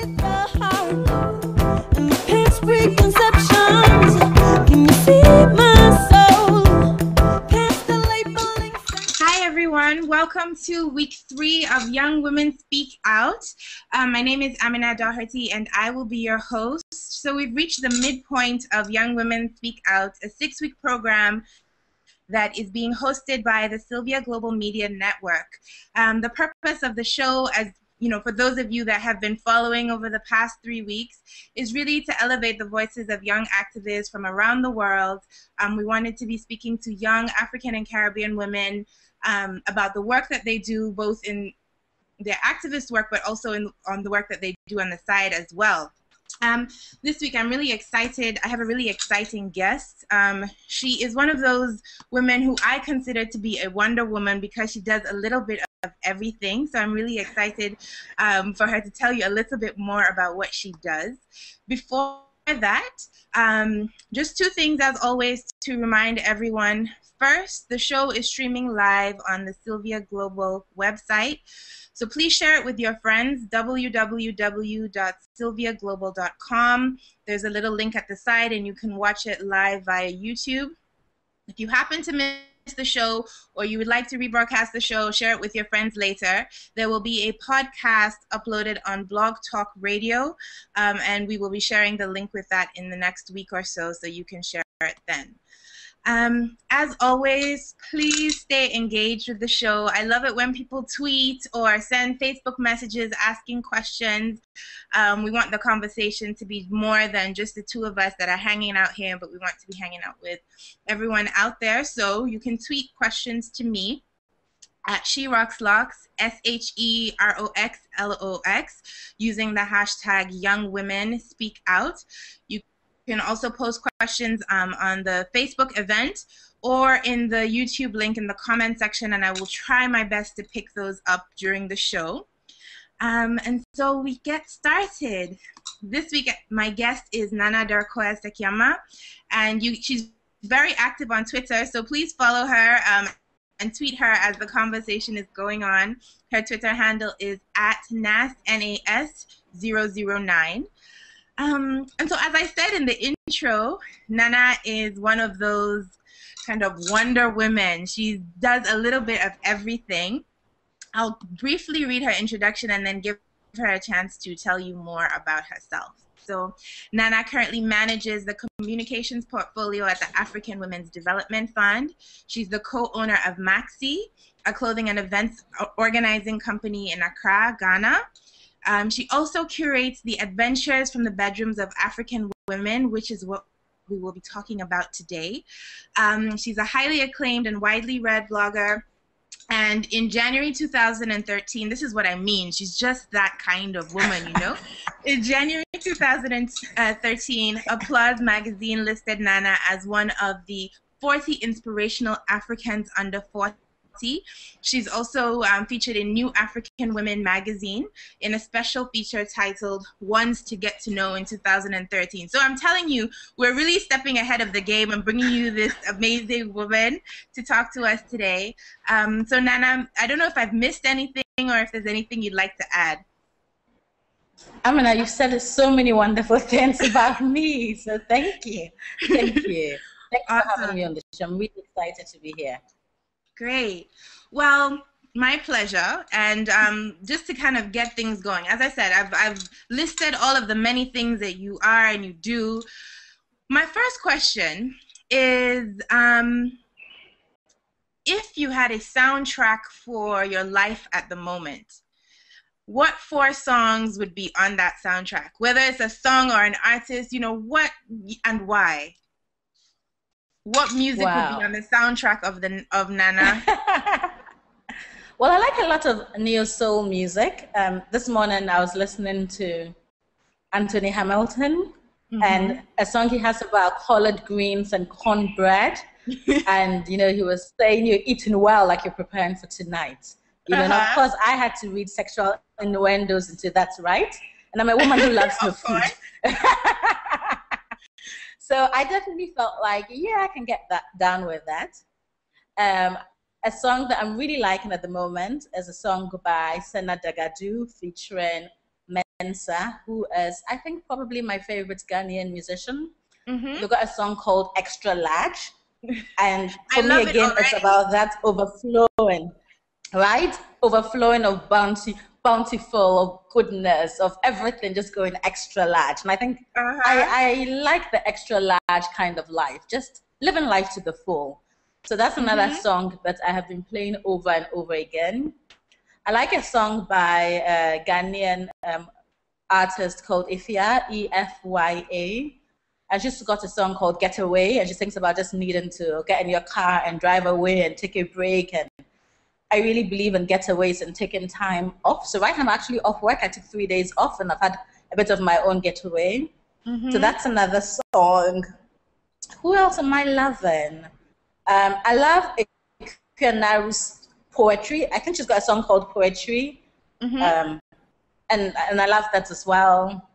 with the heart and past preconceptions. Can you see my soul past the labeling? Hi everyone, welcome to week 3 of Young Women Speak Out. My name is Amina Doherty and I will be your host. So we've reached the midpoint of Young Women Speak Out, a 6-week program that is being hosted by the Sylvia Global Media Network. The purpose of the show, as you know, for those of you that have been following over the past 3 weeks, is really to elevate the voices of young activists from around the world. We wanted to be speaking to young African and Caribbean women about the work that they do, both in their activist work, but also on the work that they do on the side as well. This week I'm really excited. I have a really exciting guest. She is one of those women who I consider to be a Wonder Woman because she does a little bit of everything. So I'm really excited for her to tell you a little bit more about what she does. Before that, just 2 things as always to remind everyone. First, the show is streaming live on the Sylvia Global website. So please share it with your friends, www.sylviaglobal.com. There's a little link at the side and you can watch it live via YouTube. If you happen to miss the show or you would like to rebroadcast the show, share it with your friends later. There will be a podcast uploaded on Blog Talk Radio, and we will be sharing the link with that in the next week or so you can share it then. As always, please stay engaged with the show. I love it when people tweet or send Facebook messages asking questions. We want the conversation to be more than just the 2 of us that are hanging out here, but we want to be hanging out with everyone out there. So you can tweet questions to me at SheRoxLocks, SheRoxLox, using the hashtag YoungWomenSpeakOut. You can also post questions on the Facebook event or in the YouTube link in the comment section, and I will try my best to pick those up during the show. And so we get started. This week, my guest is Nana Darkoa Sekyiamah, and she's very active on Twitter, so please follow her and tweet her as the conversation is going on. Her Twitter handle is @NAS009. And so as I said in the intro, Nana is one of those kind of Wonder Women. She does a little bit of everything. I'll briefly read her introduction and then give her a chance to tell you more about herself. So Nana currently manages the communications portfolio at the African Women's Development Fund. She's the co-owner of Maxi, a clothing and events organizing company in Accra, Ghana. She also curates the Adventures from the Bedrooms of African Women, which is what we will be talking about today. She's a highly acclaimed and widely read blogger. And in January 2013, this is what I mean, she's just that kind of woman, you know? In January 2013, Applause magazine listed Nana as one of the 40 inspirational Africans under 40. She's also featured in New African Women magazine in a special feature titled Ones to Get to Know in 2013. So I'm telling you, we're really stepping ahead of the game and bringing you this amazing woman to talk to us today. So Nana, I don't know if I've missed anything or if there's anything you'd like to add. Amina, you've said so many wonderful things about me, so thank you. Thank you. Thanks for having me on the show. I'm really excited to be here. Great. Well, my pleasure. And just to kind of get things going, as I said, I've listed all of the many things that you are and you do. My first question is, if you had a soundtrack for your life at the moment, what 4 songs would be on that soundtrack? Whether it's a song or an artist, you know, what and why? What music would be on the soundtrack of Nana? Well, I like a lot of neo soul music. This morning I was listening to Anthony Hamilton and a song he has about collard greens and cornbread. And, you know, he was saying you're eating well like you're preparing for tonight. You know, and of course I had to read sexual innuendos into that's right. And I'm a woman who loves her food. So I definitely felt like, yeah, I can get that down with that. A song that I'm really liking at the moment is a song by Senna Dagadu featuring Mensa, who is, I think, probably my favorite Ghanaian musician. Mm-hmm. They've got a song called Extra Large. And for I me, love it again, it's already. about that overflowing, right? Overflowing of bountiful, of goodness, of everything just going extra large. And I think I like the extra large kind of life, just living life to the full. So that's another song that I have been playing over and over again. I like a song by a Ghanaian artist called Efya, Efya. And she's got a song called Get Away, and she sings about just needing to get in your car and drive away and take a break. And I really believe in getaways and taking time off. So right now I'm actually off work. I took 3 days off, and I've had a bit of my own getaway. So that's another song. Who else am I loving? I love Kianaru's poetry. I think she's got a song called Poetry. And I love that as well.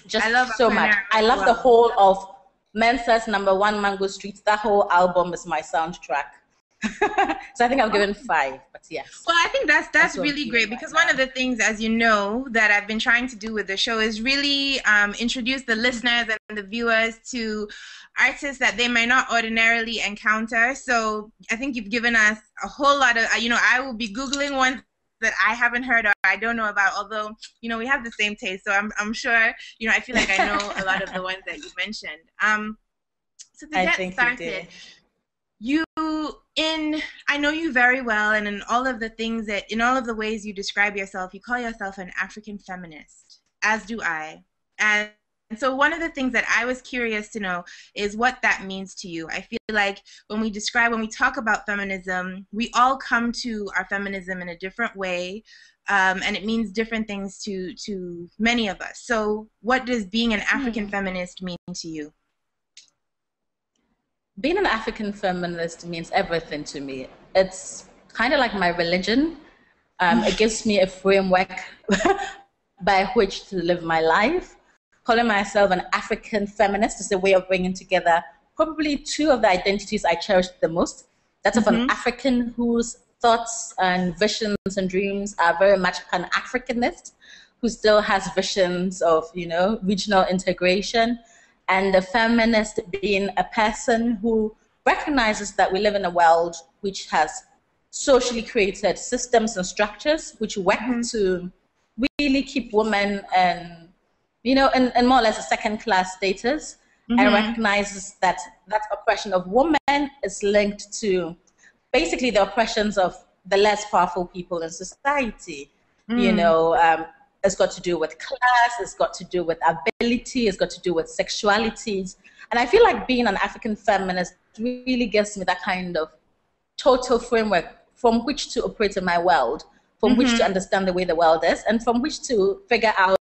Just I love so much. I love the whole of Mensa's #1 Mango Street. That whole album is my soundtrack. So I think I've given 5, but yes. Well, I think that's really great, because one of the things, as you know, that I've been trying to do with the show is really introduce the listeners and the viewers to artists that they might not ordinarily encounter. So I think you've given us a whole lot of, I will be Googling ones that I haven't heard or I don't know about, although, we have the same taste. So I'm sure, I feel like I know a lot of the ones that you mentioned. So to get started, I know you very well, and in all of the ways you describe yourself, you call yourself an African feminist, as do I. And so one of the things that I was curious to know is what that means to you. I feel like when we talk about feminism, we all come to our feminism in a different way, and it means different things to many of us. So what does being an African feminist mean to you? Being an African feminist means everything to me. It's kind of like my religion. It gives me a framework by which to live my life. Calling myself an African feminist is a way of bringing together probably 2 of the identities I cherish the most. That's of an African whose thoughts and visions and dreams are very much Pan-Africanist, who still has visions of, regional integration. And the feminist being a person who recognizes that we live in a world which has socially created systems and structures which work to really keep women in more or less a second-class status, and recognizes that oppression of women is linked to basically the oppressions of the less powerful people in society. It's got to do with class, it's got to do with ability, it's got to do with sexualities. And I feel like being an African feminist really gives me that kind of total framework from which to operate in my world, from which to understand the way the world is, and from which to figure out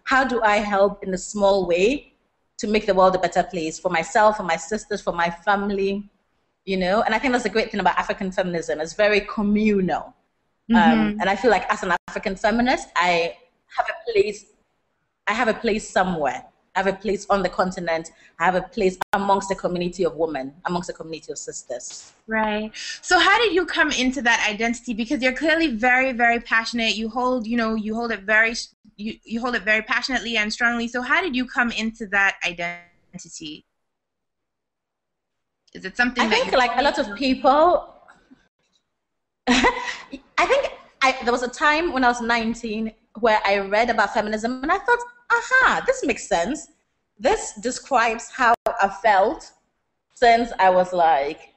how do I help in a small way to make the world a better place for myself, for my sisters, for my family, And I think that's the great thing about African feminism. It's very communal. And I feel like as an African feminist, I have a place somewhere. I have a place on the continent. I have a place amongst the community of women, amongst the community of sisters. Right. So how did you come into that identity? Because you're clearly very, very passionate. You hold it very passionately and strongly. So how did you come into that identity? Is it something I think like a lot of people, there was a time when I was 19 where I read about feminism and I thought, aha, this makes sense. This describes how I felt since I was like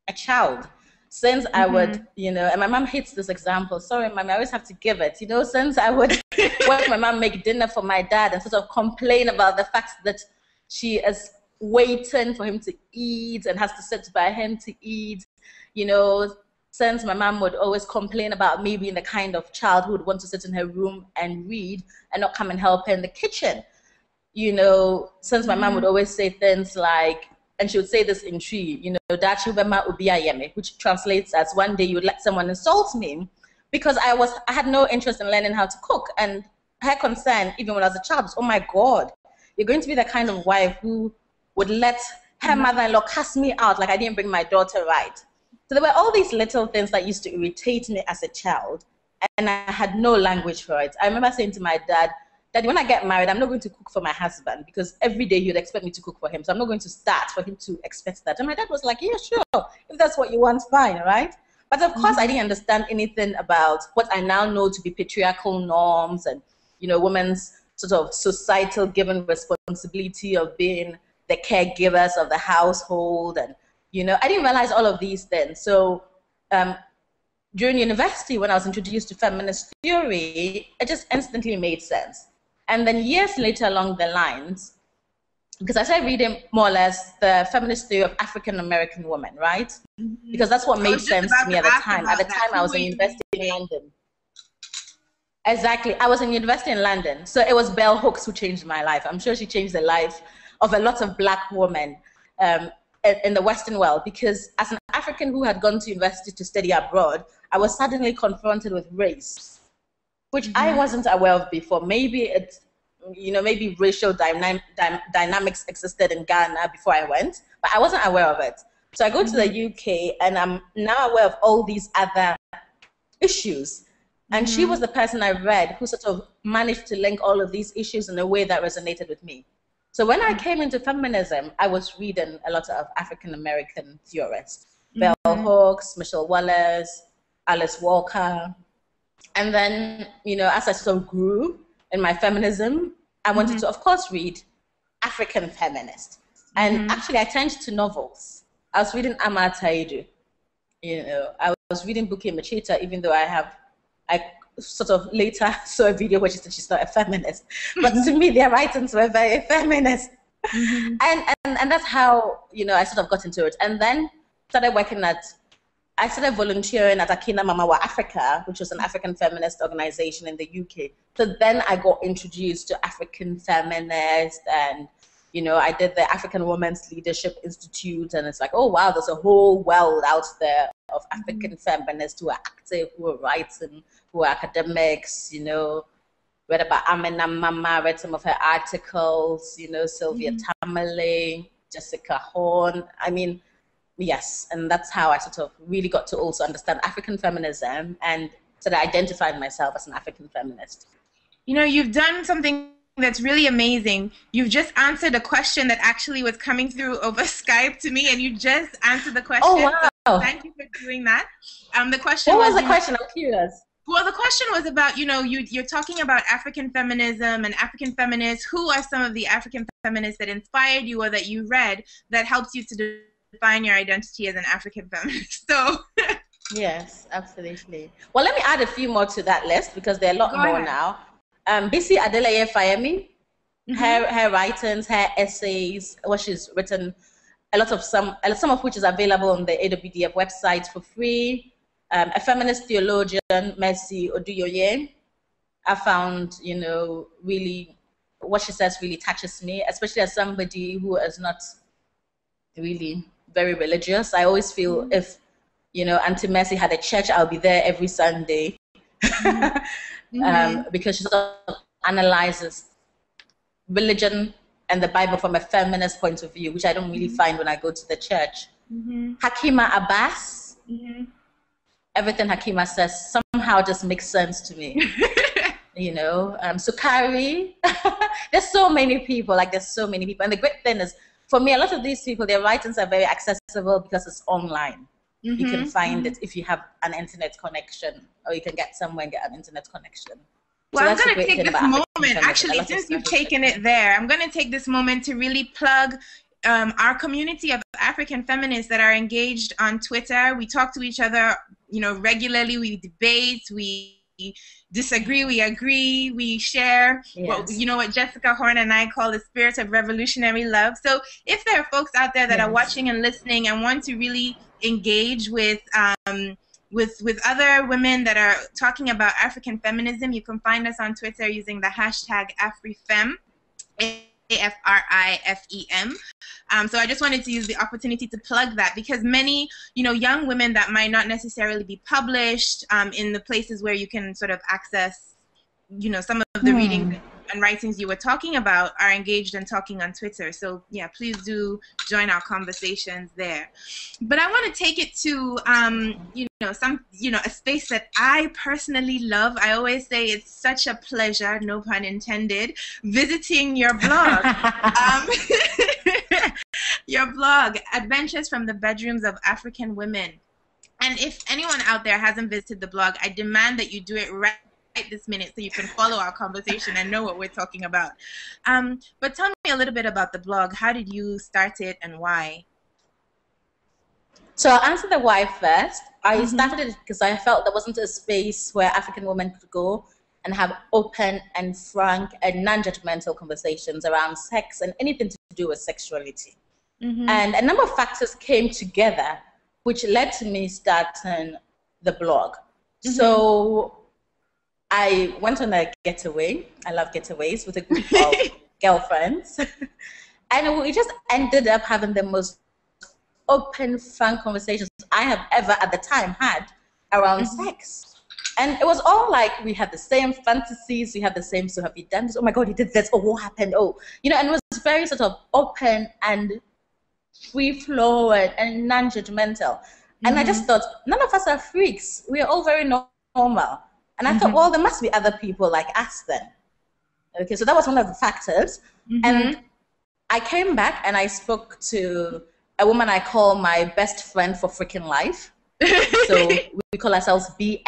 a child. Since I would, and my mom hates this example. Sorry, mom, I always have to give it. Since I would watch my mom make dinner for my dad and sort of complain about the fact that she is waiting for him to eat and has to sit by him to eat, since my mom would always complain about me being the kind of child who would want to sit in her room and read and not come and help her in the kitchen. Since my mom would always say things like, and she would say this in Tree, Dachi Bema Ubiyayeme, which translates as one day you would let someone insult me, because I had no interest in learning how to cook. And her concern, even when I was a child, was, oh my God, you're going to be the kind of wife who would let her mother-in-law cast me out like I didn't bring my daughter right. So there were all these little things that used to irritate me as a child. and I had no language for it. I remember saying to my dad, Daddy, when I get married, I'm not going to cook for my husband because every day he would expect me to cook for him. So I'm not going to start for him to expect that. And my dad was like, yeah, sure. If that's what you want, fine, right? But of course, I didn't understand anything about what I now know to be patriarchal norms and, women's sort of societal given responsibility of being the caregivers of the household. And, I didn't realize all of these things. So during university, when I was introduced to feminist theory, it just instantly made sense. And then years later along the lines, because I started reading more or less the feminist theory of African-American women, right? Mm-hmm. Because that's what made sense to me at the time. At the time, I was in university in London. Exactly. I was in university in London. So it was Bell Hooks who changed my life. I'm sure she changed the life of a lot of Black women in the Western world, because as an African who had gone to university to study abroad, I was suddenly confronted with race, which I wasn't aware of before. Maybe it's, maybe racial dynamics existed in Ghana before I went, but I wasn't aware of it. So I go to the UK and I'm now aware of all these other issues. And she was the person I read who sort of managed to link all of these issues in a way that resonated with me. So when I came into feminism, I was reading a lot of African-American theorists, Bell Hooks, Michelle Wallace, Alice Walker. And then, as I sort of grew in my feminism, I wanted to, of course, read African feminists. And actually, I turned to novels. I was reading Ama Taidu. I was reading Buki Machita, even though I sort of later saw a video where she said she's not a feminist. But to me, their writings were very feminist. And that's how, I sort of got into it. And then I started volunteering at Akina Mamawa Africa, which was an African feminist organization in the UK. So then I got introduced to African feminists and, I did the African Women's Leadership Institute, and it's like, oh, wow, there's a whole world out there of African feminists who are active, who are writing, who are academics, read about Amina Mama, read some of her articles, Sylvia Tamale, Jessica Horn. I mean, yes, and that's how I sort of really got to also understand African feminism and sort of identified myself as an African feminist. You've done something that's really amazing. You've just answered a question that actually was coming through over Skype to me, and you just answered the question. Oh, wow. So thank you for doing that. The question What was the question? I'm curious. Well, the question was about, you're talking about African feminism and African feminists. Who are some of the African feminists that inspired you or that you read that helps you to define your identity as an African feminist? So yes, absolutely. Well, let me add a few more to that list because there are a lot more now. Bisi Adeleye Fayemi, her writings, her essays, what she's written, some of which is available on the AWDF website for free. A feminist theologian, Mercy Oduyoye, I found, really what she says really touches me, especially as somebody who is not really very religious. I always feel if, Auntie Mercy had a church, I'll be there every Sunday. Because she sort of analyzes religion and the Bible from a feminist point of view, which I don't really find when I go to the church. Hakima Abbas, everything Hakima says somehow just makes sense to me. Sukari, there's so many people, And the great thing is, for me, a lot of these people, their writings are very accessible because it's online. You can find it if you have an internet connection, or you can get somewhere and get an internet connection. Well, I'm going to take this moment, actually, since you've taken it there, I'm going to take this moment to really plug our community of African feminists that are engaged on Twitter. We talk to each other, regularly. We debate, we disagree, we agree, we share what Jessica Horn and I call the spirit of revolutionary love. So if there are folks out there that are watching and listening and want to really engage with other women that are talking about African feminism, you can find us on Twitter using the hashtag AfriFem, AFRIFEM. So I just wanted to use the opportunity to plug that, because many, young women that might not necessarily be published in the places where you can sort of access, some of the readings and writings you were talking about are engaged and talking on Twitter. So yeah, please do join our conversations there. But I want to take it to a space that I personally love. I always say it's such a pleasure, no pun intended, visiting your blog. Your blog, Adventures from the Bedrooms of African Women. And if anyone out there hasn't visited the blog, I demand that you do it right this minute so you can follow our conversation and know what we're talking about. But tell me a little bit about the blog. How did you start it and why? So I'll answer the why first. I started it because I felt there wasn't a space where African women could go and have open and frank and non-judgmental conversations around sex and anything to do with sexuality. And a number of factors came together which led to me starting the blog. So I went on a getaway. I love getaways with a group of girlfriends. And we just ended up having the most open, frank conversations I have ever at the time had around sex. And it was all like we had the same fantasies, we had the same, so have you done this? Oh my God, you did this, oh, what happened? Oh, and it was very sort of open and free flow and non-judgmental. And I just thought, none of us are freaks. We are all very normal. And I thought, well, there must be other people like us then. Okay, so that was one of the factors. And I came back and I spoke to a woman I call my best friend for freaking life. So we call ourselves BFFFL.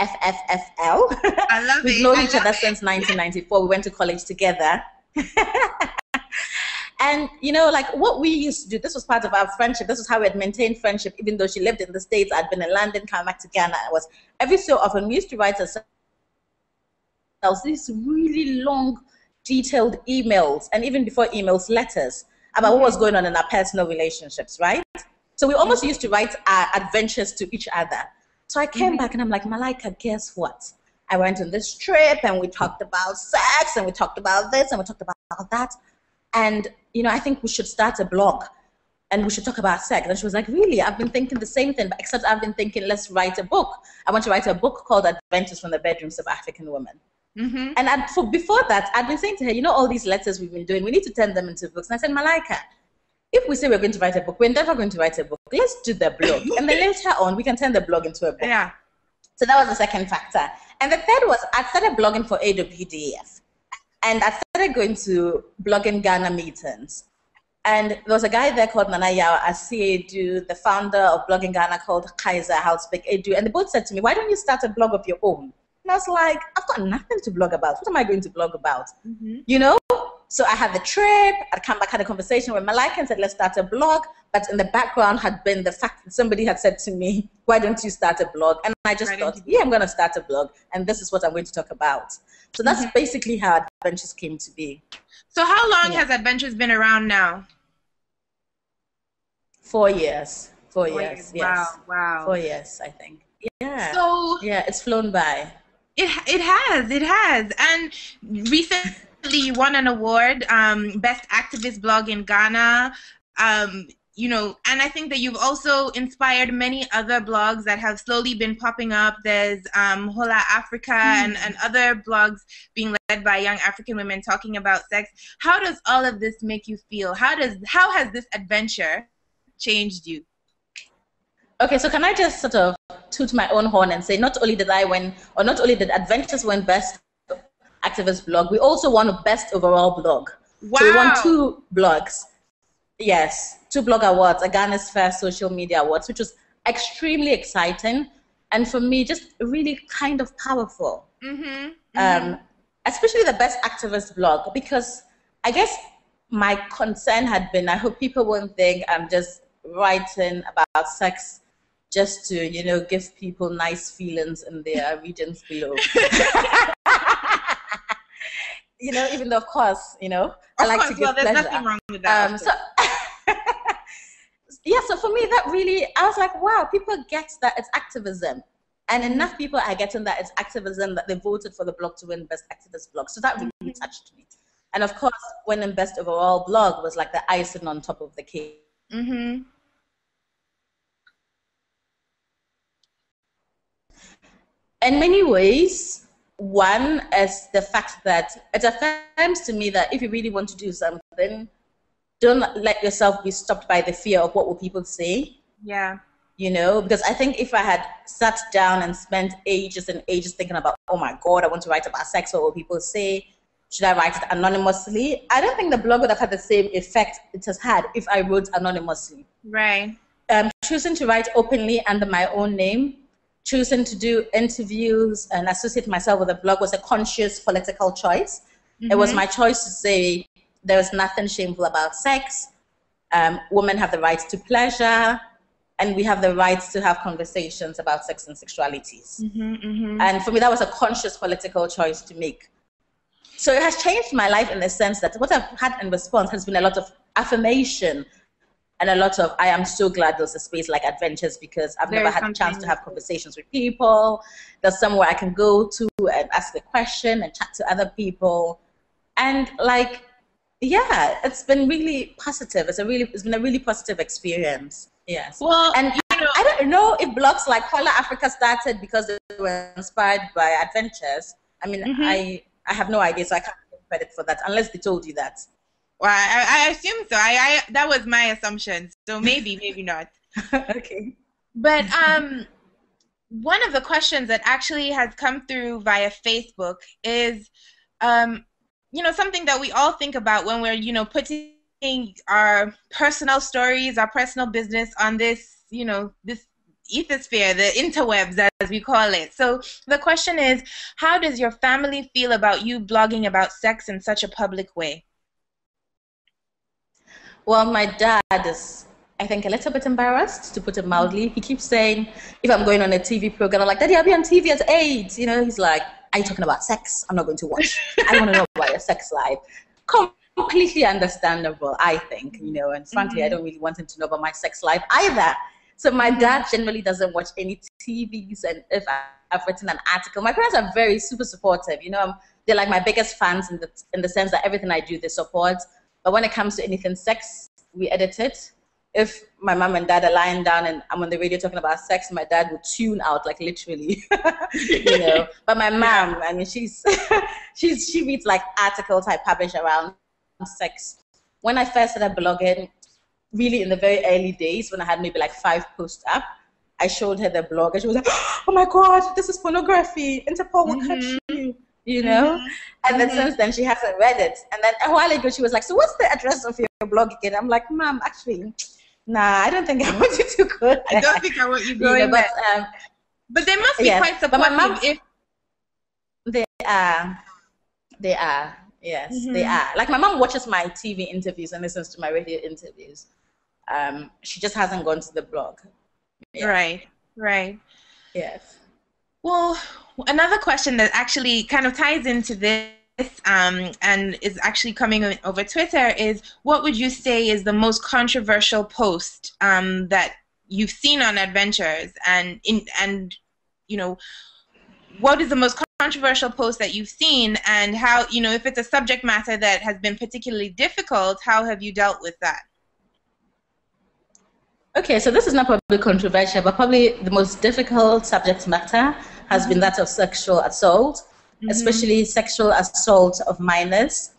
I love We've known each other since 1994. We went to college together. And, like what we used to do, this was part of our friendship. This was how we had maintained friendship, even though she lived in the States. I'd been in London, coming back to Ghana. It was every so often we used to write ourselves these really long, detailed emails, and even before emails, letters about what was going on in our personal relationships, right? So we almost used to write our adventures to each other. So I came back and I'm like, Malaika, guess what? I went on this trip and we talked about sex and we talked about this and we talked about that. And, I think we should start a blog and we should talk about sex. And she was like, really? I've been thinking the same thing, except I've been thinking, let's write a book. I want to write a book called Adventures from the Bedrooms of African Women. And before that, I'd been saying to her, all these letters we've been doing, we need to turn them into books. And I said, Malaika, if we say we're going to write a book, we're never going to write a book. Let's do the blog. And then later on, we can turn the blog into a book. Yeah. So that was the second factor. And the third was I started blogging for AWDF. And I started going to blogging Ghana meetings. And there was a guy there called Nana Yao Asiedu, the founder of Blogging Ghana, called Kaiser, How to Speak Edu. And they both said to me, why don't you start a blog of your own? And I was like, I've got nothing to blog about. What am I going to blog about? So I had the trip. I'd come back, had a conversation with Malaika and said, let's start a blog. But in the background had been the fact that somebody had said to me, why don't you start a blog? And I just thought, yeah, I'm going to start a blog. And this is what I'm going to talk about. So that's basically how Adventures came to be. So how long has Adventures been around now? 4 years. 4 years, yes. Wow. 4 years, I think. Yeah. So yeah, it's flown by. It has. And recently you won an award, Best Activist Blog in Ghana. And I think that you've also inspired many other blogs that have slowly been popping up. There's Hola Africa and other blogs being led by young African women talking about sex. How does all of this make you feel? How has this adventure changed you? Okay, so can I just sort of toot my own horn and say not only did I win, or not only did Adventures win Best Activist Blog, we also won Best Overall Blog. Wow. So we won 2 blogs. Yes, 2 blog awards, Ghana's first social media awards, which was extremely exciting. And for me, just really kind of powerful. Especially the Best Activist Blog, because I guess my concern had been, I hope people won't think I'm just writing about sex just to, give people nice feelings in their regions below. Even though, of course, I like to give pleasure. There's nothing wrong with that. So for me, that really, I was like, wow, people get that it's activism. And enough people are getting that it's activism that they voted for the blog to win Best Activist Blog. So that really touched me. And of course, winning Best Overall Blog was like the icing on top of the cake. In many ways, One is the fact that it affirms to me that if you really want to do something, don't let yourself be stopped by the fear of what will people say. Yeah. You know, because I think if I had sat down and spent ages and ages thinking about, oh my God, I want to write about sex, what will people say? Should I write it anonymously? I don't think the blog would have had the same effect it has had if I wrote anonymously. Right. Choosing to write openly under my own name, choosing to do interviews and associate myself with a blog was a conscious political choice. It was my choice to say there is nothing shameful about sex. Women have the right to pleasure, and we have the right to have conversations about sex and sexualities. And for me, that was a conscious political choice to make. So it has changed my life in the sense that what I've had in response has been a lot of affirmation and a lot of, I am so glad there's a space like Adventures, because I've never had a chance to have conversations with people. There's somewhere I can go to and ask a question and chat to other people. And like, yeah, it's been really positive. It's been a really positive experience. Yes. Well, and I don't know if blogs like Color Africa started because they were inspired by Adventures. I mean, I have no idea, so I can't give credit for that unless they told you that. Well, I assume so. I that was my assumption. So maybe not. Okay. But one of the questions that actually has come through via Facebook is, something that we all think about when we're, putting our personal stories, our personal business on this, this ethosphere, the interwebs as we call it. So the question is, how does your family feel about you blogging about sex in such a public way? Well, my dad is, I think, a little bit embarrassed, to put it mildly. He keeps saying, if I'm going on a TV program, I'm like, Daddy, I'll be on TV at 8. He's like, are you talking about sex? I'm not going to watch. I want to know about your sex life. Completely understandable, I think, and frankly, I don't really want him to know about my sex life either. So my dad generally doesn't watch any TVs, and if I've written an article, my parents are very super supportive. They're like my biggest fans in the sense that everything I do, they support. But when it comes to anything sex, we edit it. If my mom and dad are lying down and I'm on the radio talking about sex, my dad will tune out, like literally, But my mom, I mean, she reads like articles I publish around sex. When I first started blogging, really in the very early days, when I had maybe like 5 posts up, I showed her the blog and she was like, oh my God, this is pornography. Interpol will catch you, And then since then, she hasn't read it. And then a while ago, she was like, so what's the address of your blog again? I'm like, Mom, actually, nah, I don't think I want you to go there. I don't think I want you going there. But they must be quite supportive. But my mom, they are. Yes, they are. Like my mom watches my TV interviews and listens to my radio interviews. She just hasn't gone to the blog. Yeah. Right. Yes. Well, another question that actually kind of ties into this and is actually coming over Twitter is, what would you say is the most controversial post that you've seen on Adventures, and what is the most controversial post that you've seen, and how, if it's a subject matter that has been particularly difficult, how have you dealt with that? Okay, so this is not probably controversial, but probably the most difficult subject matter has been that of sexual assault, especially sexual assault of minors.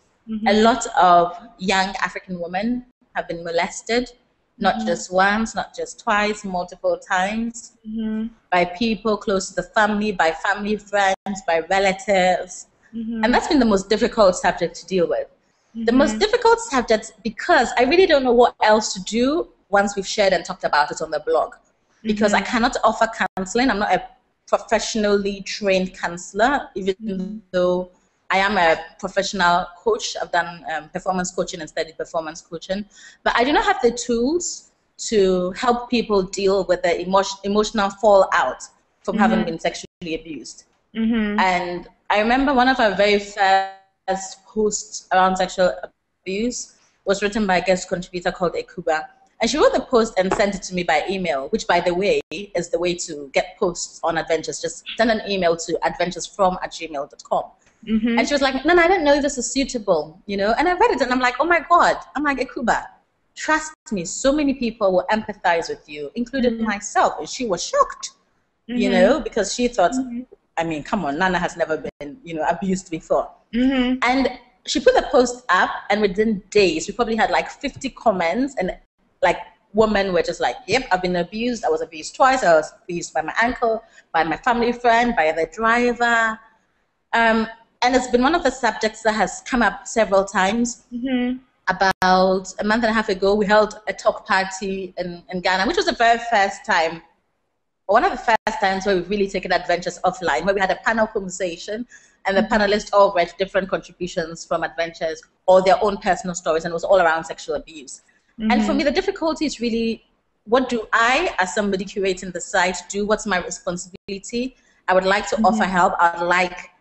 A lot of young African women have been molested, not just once, not just twice, multiple times, by people close to the family, by family friends, by relatives. And that's been the most difficult subject to deal with. The most difficult subject because I really don't know what else to do once we've shared and talked about it on the blog. Because I cannot offer counseling. I'm not a professionally trained counselor, even though I am a professional coach. I've done performance coaching and studied performance coaching. But I do not have the tools to help people deal with the emotional fallout from having been sexually abused. And I remember one of our very first posts around sexual abuse was written by a guest contributor called Ekuba. And she wrote the post and sent it to me by email, which, by the way, is the way to get posts on Adventures. Just send an email to adventuresfrom@gmail.com. And she was like, no, I don't know if this is suitable, And I read it and I'm like, oh my God. I'm like, Ekuba, trust me, so many people will empathize with you, including myself. And she was shocked, because she thought, I mean, come on, Nana has never been, you know, abused before. Mm-hmm. And she put the post up, and within days, we probably had like 50 comments, and like women were just like, yep, I've been abused. I was abused twice. I was abused by my uncle, by my family friend, by the driver. And it's been one of the subjects that has come up several times. Mm-hmm. About a month and a half ago, we held a talk party in Ghana, which was the very first time, or one of the first times where we've really taken adventures offline, where we had a panel conversation, and the panelists all read different contributions from adventures or their own personal stories, and it was all around sexual abuse. Mm-hmm. And for me, the difficulty is really, what do I, as somebody curating the site, do? What's my responsibility? I would like to offer help. I would like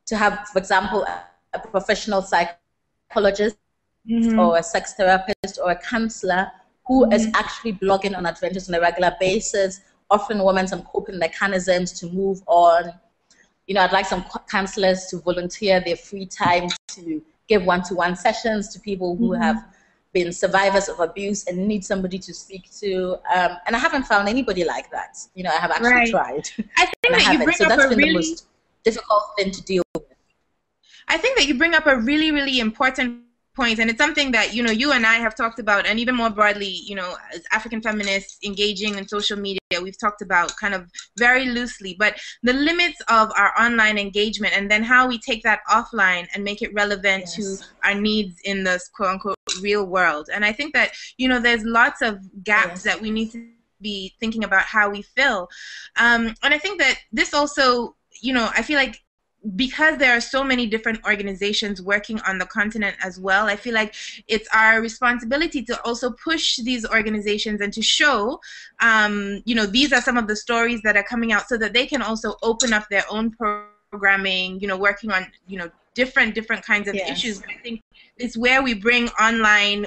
to have, for example, a professional psychologist or a sex therapist or a counselor who is actually blogging on adventures on a regular basis, offering women some coping mechanisms to move on. You know, I'd like some counselors to volunteer their free time to give one-to-one sessions to people who have been survivors of abuse and need somebody to speak to. And I haven't found anybody like that. You know, I have actually tried. I think that you bring so up that's a been really the most difficult thing to deal with. I think that you bring up a really, really important point, and it's something that, you know, you and I have talked about, and even more broadly, you know, as African feminists engaging in social media, we've talked about kind of very loosely, but the limits of our online engagement, and then how we take that offline and make it relevant to our needs in this quote-unquote real world. And I think that, you know, there's lots of gaps that we need to be thinking about how we fill. And I think that this also, you know, I feel like because there are so many different organizations working on the continent as well, I feel like it's our responsibility to also push these organizations and to show, you know, these are some of the stories that are coming out, so that they can also open up their own programming, you know, working on, you know, different kinds of issues. I think it's where we bring online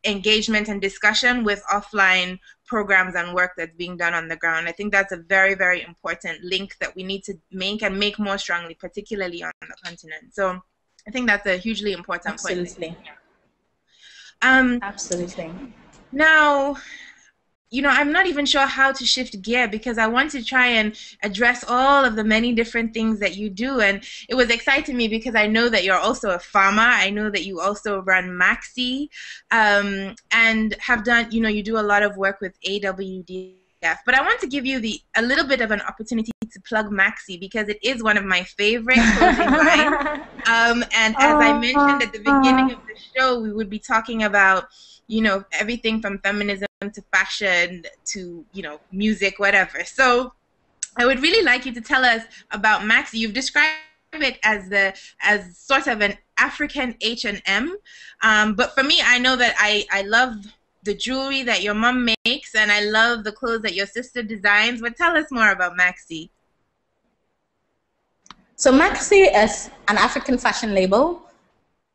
engagement and discussion with offline programs and work that's being done on the ground. I think that's a very, very important link that we need to make, and make more strongly, particularly on the continent. So I think that's a hugely important point. Absolutely. Now, you know, I'm not even sure how to shift gear, because I want to try and address all of the many different things that you do. And it was exciting me because I know that you're also a farmer. I know that you also run Maxi, and have done, you know, you do a lot of work with AWDF. But I want to give you a little bit of an opportunity to plug Maxi, because it is one of my favorite clothing lines. And as I mentioned at the beginning of the show, we would be talking about, you know, everything from feminism to fashion to, you know, music, whatever. So I would really like you to tell us about Maxi. You've described it as sort of an African H&M, but for me, I know that I love the jewelry that your mom makes, and I love the clothes that your sister designs. But tell us more about Maxi. So Maxi is an African fashion label.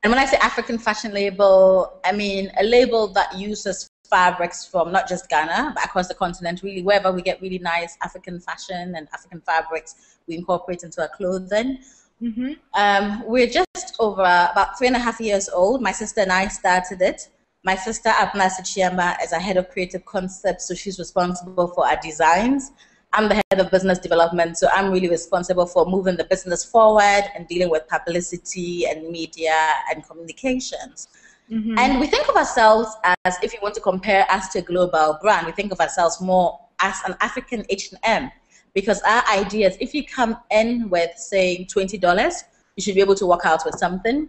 And when I say African fashion label, I mean a label that uses fabrics from not just Ghana, but across the continent, really, wherever we get really nice African fashion and African fabrics, we incorporate into our clothing. We're just over about 3.5 years old. My sister and I started it. My sister, Darkoa Sekyiamah, is our head of creative concepts, so she's responsible for our designs. I'm the head of business development, so I'm really responsible for moving the business forward and dealing with publicity and media and communications. And we think of ourselves as, if you want to compare us to a global brand, we think of ourselves more as an African H&M, because our idea is, if you come in with, say, $20, you should be able to walk out with something.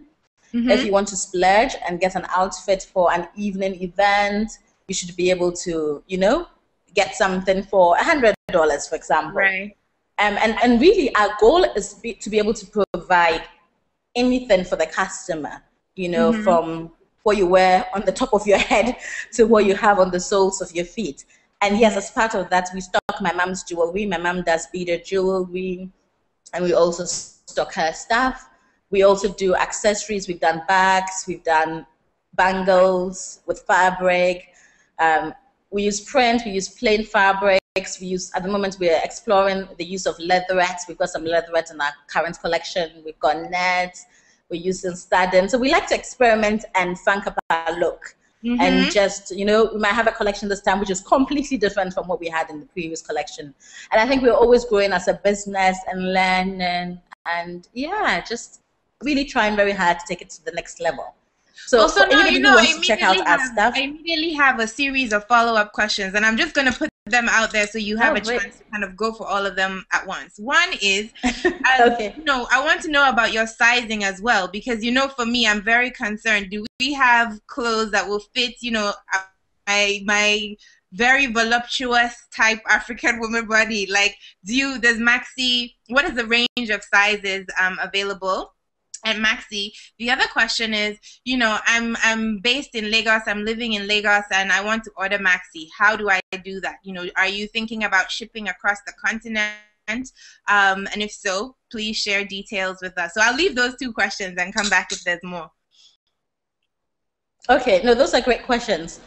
If you want to splurge and get an outfit for an evening event, you should be able to, you know, get something for $100, for example. Right. And really, our goal is to be able to provide anything for the customer, you know, from what you wear on the top of your head to what you have on the soles of your feet. And yes, as part of that, we stock my mom's jewelry. My mom does beaded jewelry, and we also stock her stuff. We also do accessories. We've done bags. We've done bangles with fabric. We use print. We use plain fabrics. We use, at the moment, we're exploring the use of leatherettes. We've got some leatherettes in our current collection. We've got nets. We're using satin. So we like to experiment and funk up our look. And just, you know, we might have a collection this time which is completely different from what we had in the previous collection. And I think we're always growing as a business and learning, and yeah, just really trying very hard to take it to the next level. So also, now, you know, I immediately have a series of follow-up questions, and I'm just going to put them out there so you have a chance to kind of go for all of them at once. One is, okay. You know, I want to know about your sizing as well, because, you know, for me, I'm very concerned. Do we have clothes that will fit, you know, my very voluptuous type African woman body? Like, does Maxi, what is the range of sizes available at Maxi? The other question is, you know, I'm based in Lagos, I'm living in Lagos, and I want to order Maxi. How do I do that? You know, are you thinking about shipping across the continent? And if so, please share details with us. So I'll leave those two questions and come back if there's more. Okay, no, those are great questions.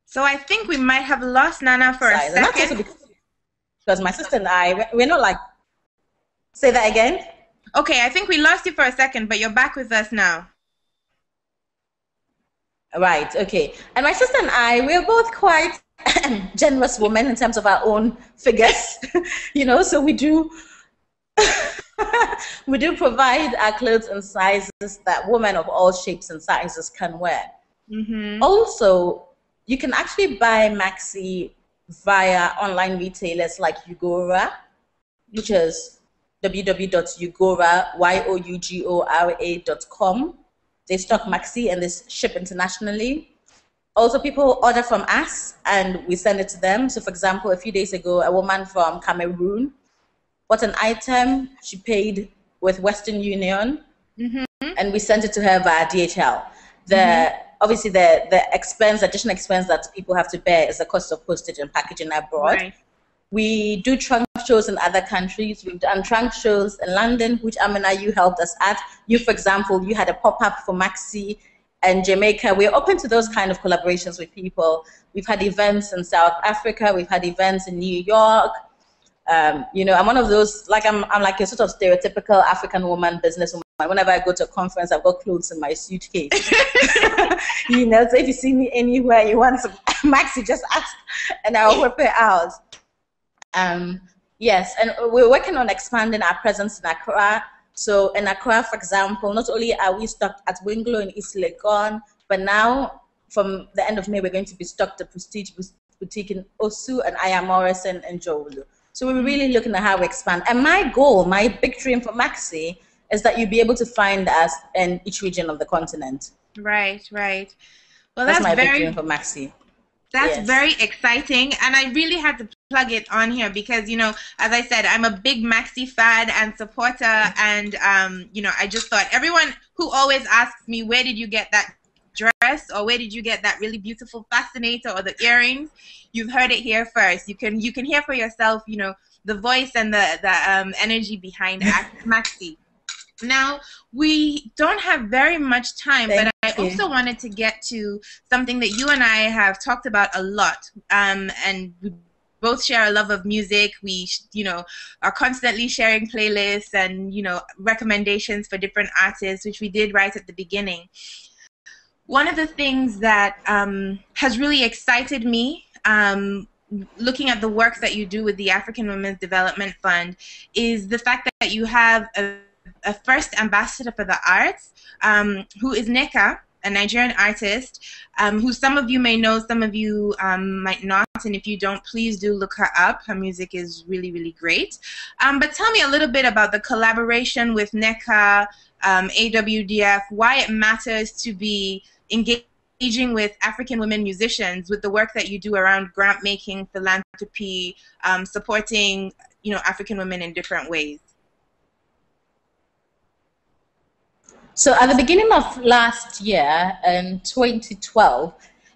So I think we might have lost Nana for a second. Because my sister and I, we're not like, say that again? Okay, I think we lost you for a second, but you're back with us now. Right, okay. And my sister and I, we're both quite generous women in terms of our own figures, you know, so we do we do provide our clothes in sizes that women of all shapes and sizes can wear. Also, you can actually buy Maxi via online retailers like Ugora, which is www.ugora.com. They stock Maxi and they ship internationally. Also, people order from us and we send it to them. So, for example, a few days ago, a woman from Cameroon bought an item. She paid with Western Union, and we sent it to her via DHL. Obviously, the additional expense that people have to bear is the cost of postage and packaging abroad. Right. We do trunk shows in other countries. We've done trunk shows in London, which Amina, you helped us at. You, for example, you had a pop-up for Maxi and Jamaica. We're open to those kind of collaborations with people. We've had events in South Africa. We've had events in New York. You know, I'm one of those, like I'm like a sort of stereotypical African woman, businesswoman. Whenever I go to a conference, I've got clothes in my suitcase. You know, so if you see me anywhere, you want some Maxi, just ask, and I'll whip it out. Yes, and we're working on expanding our presence in Accra. So in Accra, for example, not only are we stocked at Winglo in East Legon, but now from the end of May, we're going to be stocked at Prestige Boutique in Osu and Aya Morrison and Jowolo. So we're really looking at how we expand. And my goal, my big dream for Maxi, is that you'll be able to find us in each region of the continent. Right, right. Well, that's my big dream for Maxi. That's very exciting, and I really had to plug it on here because, you know, as I said, I'm a big Maxi fan and supporter, and you know, I just thought everyone who always asks me, where did you get that dress, or where did you get that really beautiful fascinator or the earrings, you've heard it here first. You can hear for yourself, you know, the voice and the energy behind Maxi. Now, we don't have very much time, but I also wanted to get to something that you and I have talked about a lot, and we both share a love of music. We, you know, are constantly sharing playlists and, you know, recommendations for different artists, which we did right at the beginning. One of the things that has really excited me, looking at the work that you do with the African Women's Development Fund, is the fact that you have a first ambassador for the arts, who is Nneka, a Nigerian artist, who some of you may know, some of you might not, and if you don't, please do look her up. Her music is really, really great. But tell me a little bit about the collaboration with Nneka, AWDF, why it matters to be engaging with African women musicians, with the work that you do around grant making, philanthropy, supporting, you know, African women in different ways. So at the beginning of last year, in 2012,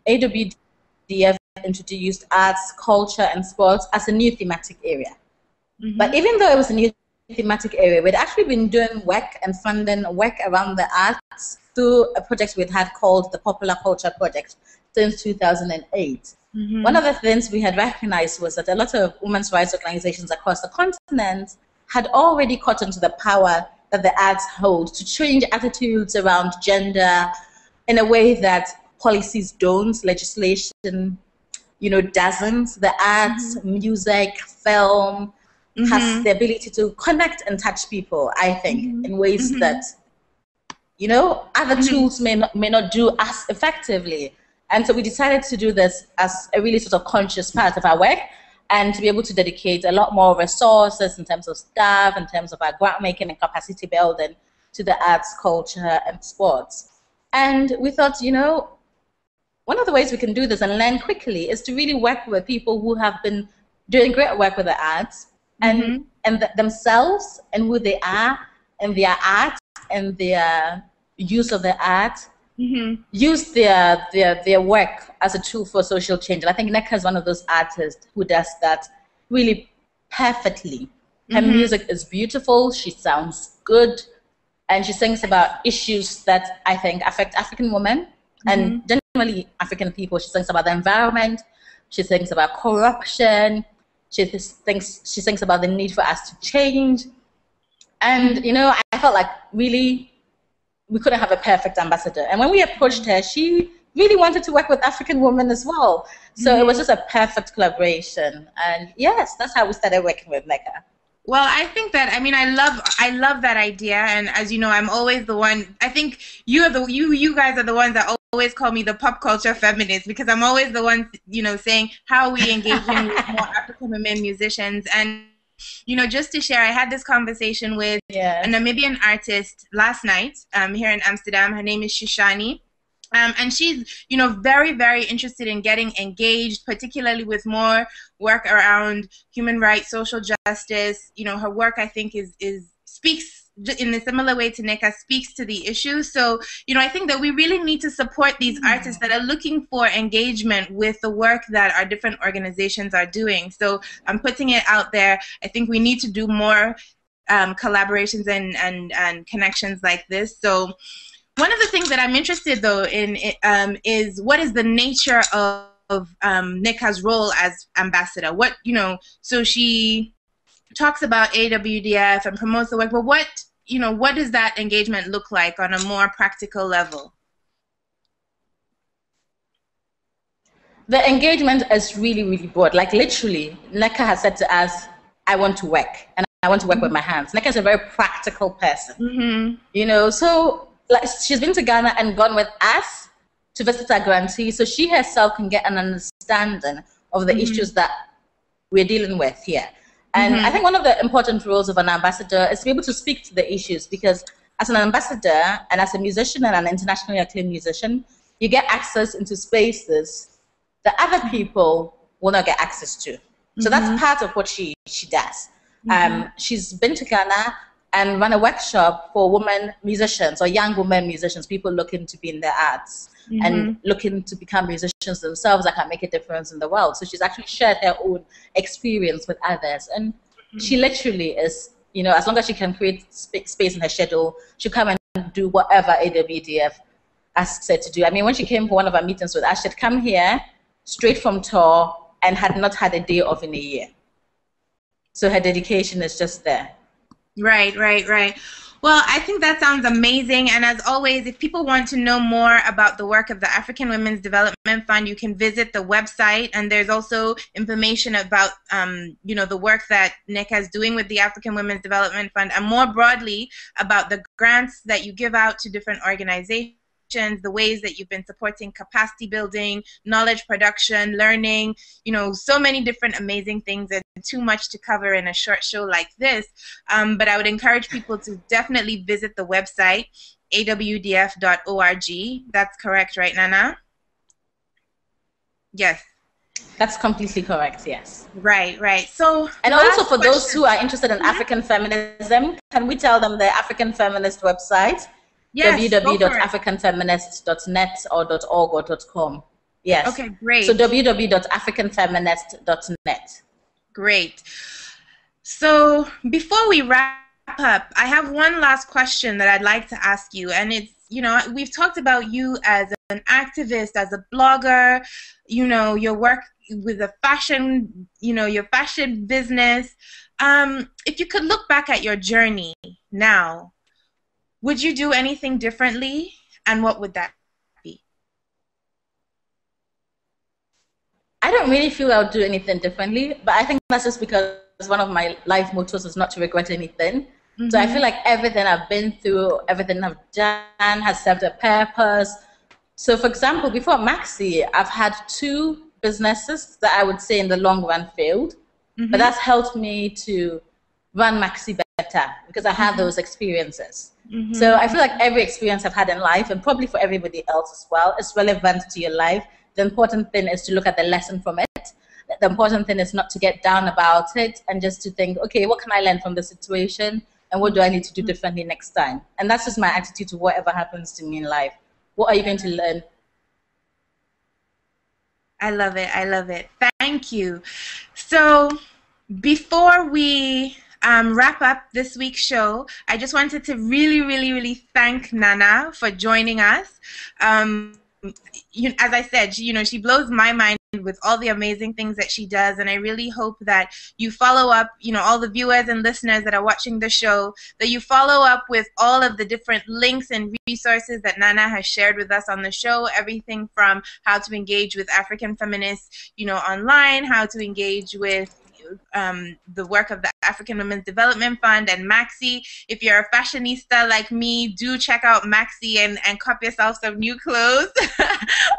AWDF introduced arts, culture, and sports as a new thematic area. But even though it was a new thematic area. We'd actually been doing work and funding work around the arts through a project we'd had called the Popular Culture Project since 2008. One of the things we had recognized was that a lot of women's rights organizations across the continent had already caught on to the power that the arts hold to change attitudes around gender in a way that policies don't, legislation, doesn't. The arts, music, film has the ability to connect and touch people, I think, in ways that, other tools may not do as effectively. And so we decided to do this as a really sort of conscious part of our work, and to be able to dedicate a lot more resources in terms of staff, in terms of our grant making and capacity building to the arts, culture, and sports. And we thought, one of the ways we can do this and learn quickly is to really work with people who have been doing great work with the arts and themselves and who they are and their art and their use of the art. Use their work as a tool for social change. And I think Nneka is one of those artists who does that really perfectly. Her music is beautiful, she sounds good, and she sings about issues that I think affect African women and generally African people. She sings about the environment, she sings about corruption, she sings about the need for us to change. And, I felt like really we couldn't have a perfect ambassador. And when we approached her, she really wanted to work with African women as well. So it was just a perfect collaboration. And yes, that's how we started working with Nneka. Well, I think that, I love that idea. And as you know, I'm always the one, I think you guys are the ones that always call me the pop culture feminist, because I'm always the one, saying how we engage in with more African women musicians. And just to share, I had this conversation with a Namibian artist last night here in Amsterdam. Her name is Shishani. And she's, very, very interested in getting engaged, particularly with more work around human rights, social justice. Her work, I think, speaks in a similar way to Nneka, speaks to the issue. So, I think that we really need to support these artists that are looking for engagement with the work that our different organizations are doing. So I'm putting it out there. I think we need to do more collaborations and connections like this. So one of the things that I'm interested, though, in is what is the nature of Nneka's role as ambassador? So she talks about AWDF and promotes the work, but what does that engagement look like on a more practical level? The engagement is really, really broad. Like literally, Nneka has said to us, I want to work, and I want to work with my hands. Nneka is a very practical person, so like she's been to Ghana and gone with us to visit our grantee, so she herself can get an understanding of the issues that we're dealing with here. And I think one of the important roles of an ambassador is to be able to speak to the issues, because as an ambassador and as a musician and an internationally acclaimed musician, you get access into spaces that other people will not get access to. So that's part of what she does. She's been to Ghana and run a workshop for women musicians or young women musicians, people looking to be in the arts and looking to become musicians themselves that can make a difference in the world. So she's actually shared her own experience with others. And she literally is, as long as she can create space in her schedule, she'll come and do whatever AWDF asks her to do. I mean, when she came for one of our meetings with us, she'd come here straight from tour and had not had a day off in a year. So her dedication is just there. Right. Well, I think that sounds amazing. And as always, if people want to know more about the work of the African Women's Development Fund, you can visit the website. And there's also information about, the work that Nneka is doing with the African Women's Development Fund, and more broadly about the grants that you give out to different organizations, the ways that you've been supporting capacity building, knowledge production, learning, so many different amazing things, and too much to cover in a short show like this. But I would encourage people to definitely visit the website, awdf.org. That's correct, right, Nana? Yes. That's completely correct, yes. Right. So, and also for those who are interested in African feminism, can we tell them the African Feminist website? Yes, www.africanfeminist.net or .org or .com. Yes. Okay, great. So www.africanfeminist.net. Great. So before we wrap up, I have one last question that I'd like to ask you, and it's, we've talked about you as an activist, as a blogger, your work with a fashion, your fashion business. If you could look back at your journey now, would you do anything differently, and what would that be? I don't really feel I would do anything differently, but I think that's just because one of my life mottos is not to regret anything. So I feel like everything I've been through, everything I've done has served a purpose. So for example, before Maxi, I've had 2 businesses that I would say in the long run failed, but that's helped me to run Maxi better because I had those experiences. So I feel like every experience I've had in life, and probably for everybody else as well, is relevant to your life. The important thing is to look at the lesson from it. The important thing is not to get down about it and just to think, okay, what can I learn from the situation and what do I need to do differently next time? And that's just my attitude to whatever happens to me in life. What are you going to learn? I love it. I love it. Thank you. So before we wrap up this week's show, I just wanted to really, really, really thank Nana for joining us. As I said, she blows my mind with all the amazing things that she does, and I really hope that you follow up, all the viewers and listeners that are watching the show, that you follow up with all of the different links and resources that Nana has shared with us on the show, everything from how to engage with African feminists, online, how to engage with the work of the African Women's Development Fund and Maxi. If you're a fashionista like me, do check out Maxi and cop yourself some new clothes.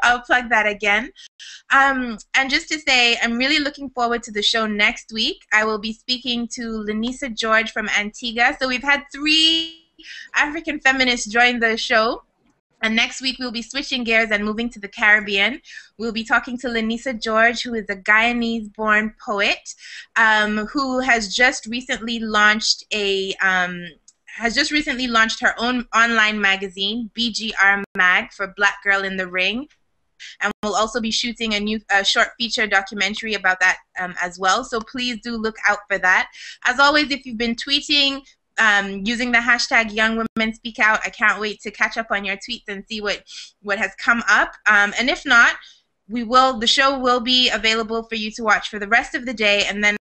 I'll plug that again. And just to say, I'm really looking forward to the show next week. I will be speaking to Lenisa George from Antigua. So we've had 3 African feminists join the show. And next week, we'll be switching gears and moving to the Caribbean. We'll be talking to Lenisa George, who is a Guyanese-born poet, who has just recently launched her own online magazine, BGR Mag, for Black Girl in the Ring. And we'll also be shooting a short feature documentary about that as well. So please do look out for that. As always, if you've been tweeting, using the hashtag Young Women Speak Out, I can't wait to catch up on your tweets and see what has come up. And if not, the show will be available for you to watch for the rest of the day, and then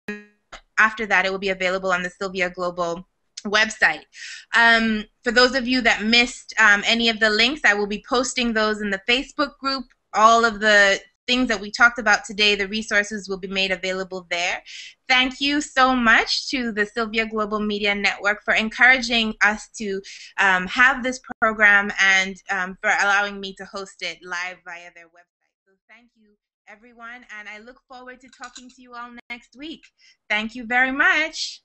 after that, it will be available on the Sylvia Global website. For those of you that missed any of the links, I will be posting those in the Facebook group. All of the things that we talked about today, the resources will be made available there. Thank you so much to the Sylvia Global Media Network for encouraging us to have this program and for allowing me to host it live via their website. So thank you, everyone, and I look forward to talking to you all next week. Thank you very much.